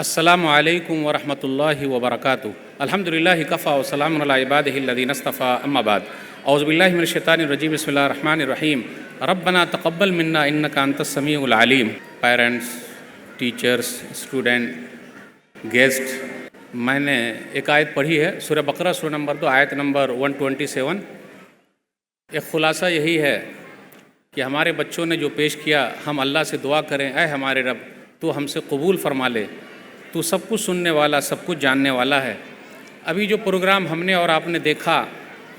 السلام علیکم ورحمۃ اللہ وبرکاتہ۔ الحمدللہ کفا وسلام علی عبادہ الذین اصطفیٰ، اما بعد۔ اعوذ باللہ من الشیطان الرجیم، بسم اللہ الرحمن الرحیم۔ ربنا تقبل منا انک انت السمیع العلیم۔ پیرنٹس، ٹیچرس، اسٹوڈنٹ، گیسٹ، میں نے ایک آیت پڑھی ہے سورہ بقرہ سورہ نمبر 2 آیت نمبر 127۔ ایک خلاصہ یہی ہے کہ ہمارے بچوں نے جو پیش کیا، ہم اللہ سے دعا کریں، اے ہمارے رب تو ہم سے قبول فرما لے، تو سب کچھ سننے والا، سب کچھ جاننے والا ہے۔ ابھی جو پروگرام ہم نے اور آپ نے دیکھا،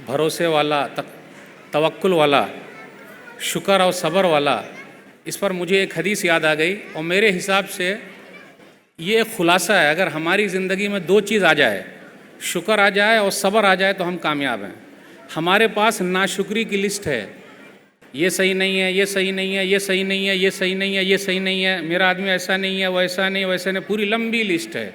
بھروسے والا، توکل والا، شکر اور صبر والا، اس پر مجھے ایک حدیث یاد آ گئی، اور میرے حساب سے یہ ایک خلاصہ ہے۔ اگر ہماری زندگی میں دو چیز آ جائے، شکر آ جائے اور صبر آ جائے، تو ہم کامیاب ہیں۔ ہمارے پاس ناشکری کی لسٹ ہے، یہ صحیح نہیں ہے، یہ صحیح نہیں ہے، یہ صحیح نہیں ہے، یہ صحیح نہیں ہے، یہ صحیح نہیں ہے، میرا آدمی ایسا نہیں ہے، وہ ایسا نہیں، ویسا نہیں، پوری لمبی لسٹ ہے۔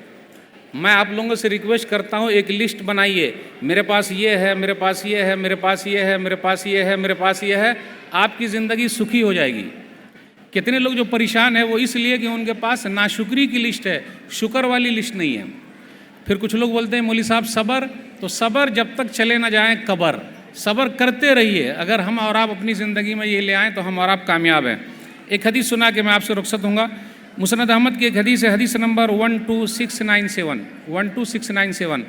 میں آپ لوگوں سے ریکویسٹ کرتا ہوں، ایک لسٹ بنائیے، میرے پاس یہ ہے، میرے پاس یہ ہے، میرے پاس یہ ہے، میرے پاس یہ ہے، میرے پاس یہ ہے، آپ کی زندگی سکھی ہو جائے گی۔ کتنے لوگ جو پریشان ہیں وہ اس لیے کہ ان کے پاس ناشکری کی لسٹ ہے، شکر والی لسٹ نہیں ہے۔ پھر کچھ لوگ بولتے ہیں مولوی صاحب صبر، تو صبر جب تک چلے نہ جائیں قبر، صبر کرتے رہیے۔ اگر ہم اور آپ اپنی زندگی میں یہ لے آئیں تو ہم اور آپ کامیاب ہیں۔ ایک حدیث سنا کہ میں آپ سے رخصت ہوں گا۔ مسند احمد کی ایک حدیث ہے، حدیث نمبر 12697۔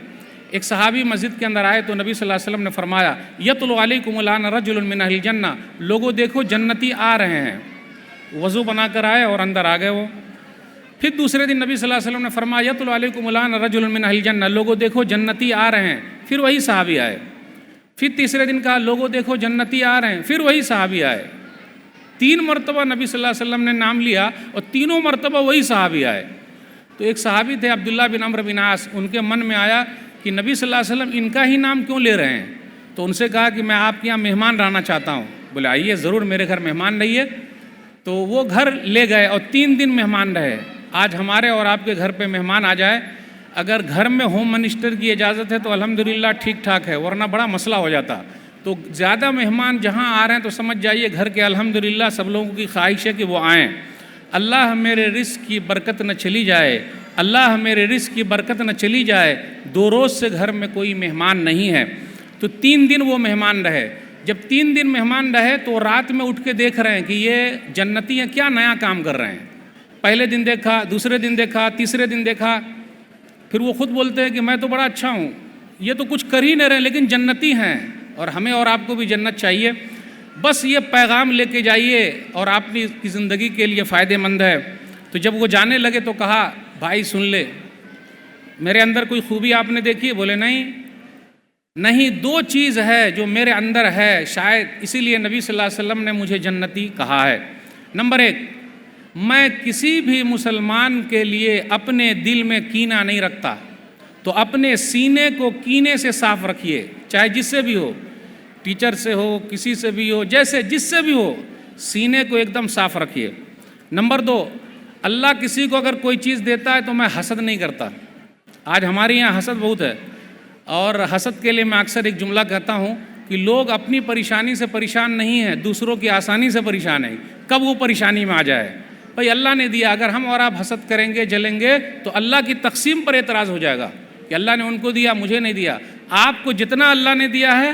ایک صحابی مسجد کے اندر آئے تو نبی صلی اللہ علیہ وسلم نے فرمایا، یطلع علیکم الآن رجل من اہل الجنہ، لوگوں دیکھو جنتی آ رہے ہیں۔ وضو بنا کر آئے اور اندر آ گئے وہ۔ پھر دوسرے دن نبی صلی اللہ علیہ وسلم نے فرمایا، یطلع علیکم الآن رجل من اہل الجنہ، لوگوں دیکھو جنتی آ رہے ہیں۔ پھر وہی صحابی آئے۔ پھر تیسرے دن کہا، لوگوں دیکھو جنتی آ رہے ہیں۔ پھر وہی صحابی آئے۔ 3 مرتبہ نبی صلی اللہ علیہ وسلم نے نام لیا اور تینوں مرتبہ وہی صحابی آئے۔ تو ایک صحابی تھے عبداللہ بن عمرو بن عاص، ان کے من میں آیا کہ نبی صلی اللہ علیہ وسلم ان کا ہی نام کیوں لے رہے ہیں؟ تو ان سے کہا کہ میں آپ کے یہاں مہمان رہنا چاہتا ہوں۔ بولے آئیے، ضرور میرے گھر مہمان رہیے۔ تو وہ گھر لے گئے اور 3 دن مہمان رہے۔ آج ہمارے اور آپ کے گھر پہ مہمان آ جائے، اگر گھر میں ہوم منسٹر کی اجازت ہے تو الحمدللہ ٹھیک ٹھاک ہے، ورنہ بڑا مسئلہ ہو جاتا۔ تو زیادہ مہمان جہاں آ رہے ہیں تو سمجھ جائیے گھر کے الحمدللہ سب لوگوں کی خواہش ہے کہ وہ آئیں۔ اللہ میرے رزق کی برکت نہ چلی جائے، اللہ میرے رزق کی برکت نہ چلی جائے، 2 روز سے گھر میں کوئی مہمان نہیں ہے۔ تو 3 دن وہ مہمان رہے۔ جب 3 دن مہمان رہے تو رات میں اٹھ کے دیکھ رہے ہیں کہ یہ جنتی ہیں کیا نیا کام کر رہے ہیں۔ پہلے دن دیکھا، دوسرے دن دیکھا، تیسرے دن دیکھا، پھر وہ خود بولتے ہیں کہ میں تو بڑا اچھا ہوں، یہ تو کچھ کر ہی نہیں رہے لیکن جنتی ہیں، اور ہمیں اور آپ کو بھی جنت چاہیے۔ بس یہ پیغام لے کے جائیے اور آپ کی زندگی کے لیے فائدہ مند ہے۔ تو جب وہ جانے لگے تو کہا، بھائی سن لے، میرے اندر کوئی خوبی آپ نے دیکھی ہے؟ بولے نہیں، 2 چیز ہے جو میرے اندر ہے، شاید اسی لیے نبی صلی اللہ علیہ وسلم نے مجھے جنتی کہا ہے۔ نمبر 1، میں کسی بھی مسلمان کے لیے اپنے دل میں کینہ نہیں رکھتا۔ تو اپنے سینے کو کینے سے صاف رکھیے، چاہے جس سے بھی ہو، ٹیچر سے ہو، کسی سے بھی ہو، جس سے بھی ہو، سینے کو ایک دم صاف رکھیے۔ نمبر 2، اللہ کسی کو اگر کوئی چیز دیتا ہے تو میں حسد نہیں کرتا۔ آج ہمارے یہاں حسد بہت ہے، اور حسد کے لیے میں اکثر ایک جملہ کہتا ہوں کہ لوگ اپنی پریشانی سے پریشان نہیں ہیں، دوسروں کی آسانی سے پریشان ہیں۔ کب وہ پریشانی میں آ جائے، بھائی اللہ نے دیا، اگر ہم اور آپ حسد کریں گے، جلیں گے، تو اللہ کی تقسیم پر اعتراض ہو جائے گا کہ اللہ نے ان کو دیا، مجھے نہیں دیا۔ آپ کو جتنا اللہ نے دیا ہے،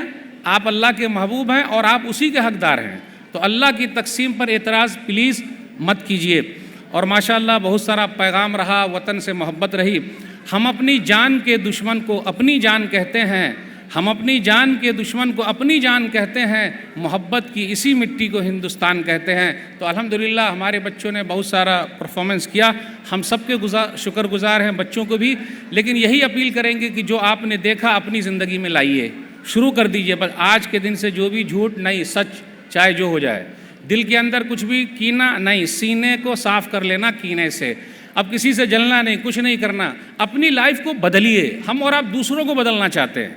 آپ اللہ کے محبوب ہیں اور آپ اسی کے حقدار ہیں۔ تو اللہ کی تقسیم پر اعتراض پلیز مت کیجیے۔ اور ماشاءاللہ بہت سارا پیغام رہا، وطن سے محبت رہی۔ ہم اپنی جان کے دشمن کو اپنی جان کہتے ہیں، ہم اپنی جان کے دشمن کو اپنی جان کہتے ہیں، محبت کی اسی مٹی کو ہندوستان کہتے ہیں۔ تو الحمدللہ ہمارے بچوں نے بہت سارا پرفارمنس کیا، ہم سب کے شکر گزار ہیں، بچوں کو بھی۔ لیکن یہی اپیل کریں گے کہ جو آپ نے دیکھا اپنی زندگی میں لائیے، شروع کر دیجئے۔ بس آج کے دن سے جو بھی جھوٹ نہیں، سچ، چاہے جو ہو جائے، دل کے اندر کچھ بھی کینہ نہیں، سینے کو صاف کر لینا کینے سے۔ اب کسی سے جلنا نہیں، کچھ نہیں کرنا، اپنی لائف کو بدلیے۔ ہم اور آپ دوسروں کو بدلنا چاہتے ہیں،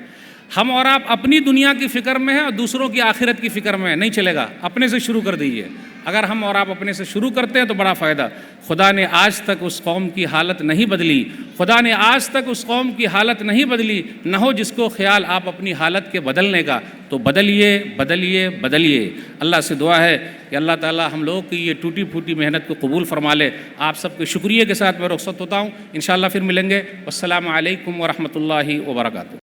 ہم اور آپ اپنی دنیا کی فکر میں ہیں اور دوسروں کی آخرت کی فکر میں ہیں، نہیں چلے گا۔ اپنے سے شروع کر دیجئے۔ اگر ہم اور آپ اپنے سے شروع کرتے ہیں تو بڑا فائدہ۔ خدا نے آج تک اس قوم کی حالت نہیں بدلی، خدا نے آج تک اس قوم کی حالت نہیں بدلی، نہ ہو جس کو خیال آپ اپنی حالت کے بدلنے کا، تو بدلیے بدلیے بدلیے۔ اللہ سے دعا ہے کہ اللہ تعالیٰ ہم لوگوں کی یہ ٹوٹی پھوٹی محنت کو قبول فرما لے۔ آپ سب کے شکریہ کے ساتھ میں رخصت ہوتا ہوں، انشاءاللہ پھر ملیں گے۔ السلام علیکم ورحمۃ اللہ وبرکاتہ۔